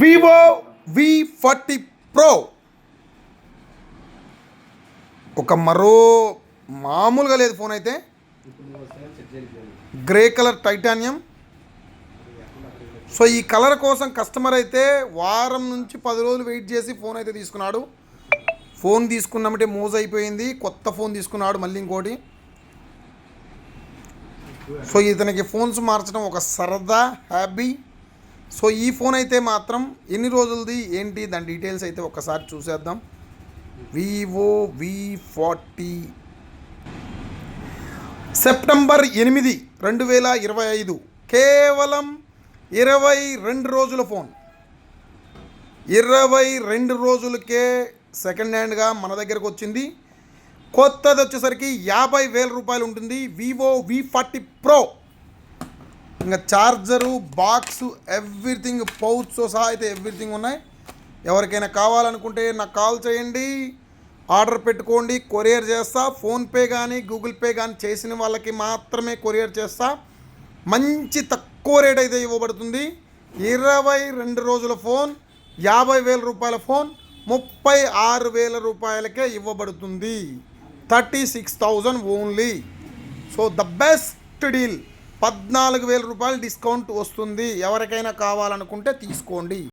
Vivo V40 Pro ఒక మరో మామూలుగా లేదు ఫోన్ అయితే. Grey colour titanium. సో ఈ కలర్ కోసం కస్టమర్ అయితే వారం నుంచి 10 రోజులు వెయిట్ చేసి ఫోన్ అయితే తీసుకున్నాడు. ఫోన్ తీసుకున్నామంటే మోజ్ అయిపోయింది. కొత్త ఫోన్ తీసుకున్నాడు మళ్ళీ ఇంకోటి. సో ఇతనికి ఫోన్స్ మార్చడం ఒక సరదా హ్యాబీ. సో ఈ ఫోన్ అయితే మాత్రం ఎన్ని రోజులది ఏంటి దాని డీటెయిల్స్ అయితే ఒకసారి చూసేద్దాం. వివో V40 సెప్టెంబర్ 8, 2025 కేవలం 22 రోజుల ఫోన్. 22 రోజులకే సెకండ్ హ్యాండ్గా మన దగ్గరకు వచ్చింది. కొత్తది వచ్చేసరికి 50,000 రూపాయలు ఉంటుంది. Vivo V40 Pro. ఇంకా ఛార్జరు, బాక్సు, ఎవ్రీథింగ్, పౌచ్తో సహా అయితే ఎవ్రీథింగ్ ఉన్నాయి. ఎవరికైనా కావాలనుకుంటే నాకు కాల్ చేయండి, ఆర్డర్ పెట్టుకోండి, కొరియర్ చేస్తా. ఫోన్పే కానీ గూగుల్ పే కానీ చేసిన వాళ్ళకి మాత్రమే కొరియర్ చేస్తా. మంచి తక్కువ రేట్ అయితే ఇవ్వబడుతుంది. 22 రోజుల ఫోన్, 50,000 రూపాయల ఫోన్ 36,000 రూపాయలకే ఇవ్వబడుతుంది. 36,000 only. So the best deal. 14,000 రూపాయలు డిస్కౌంట్ వస్తుంది. ఎవరికైనా కావాలనుకుంటే తీసుకోండి.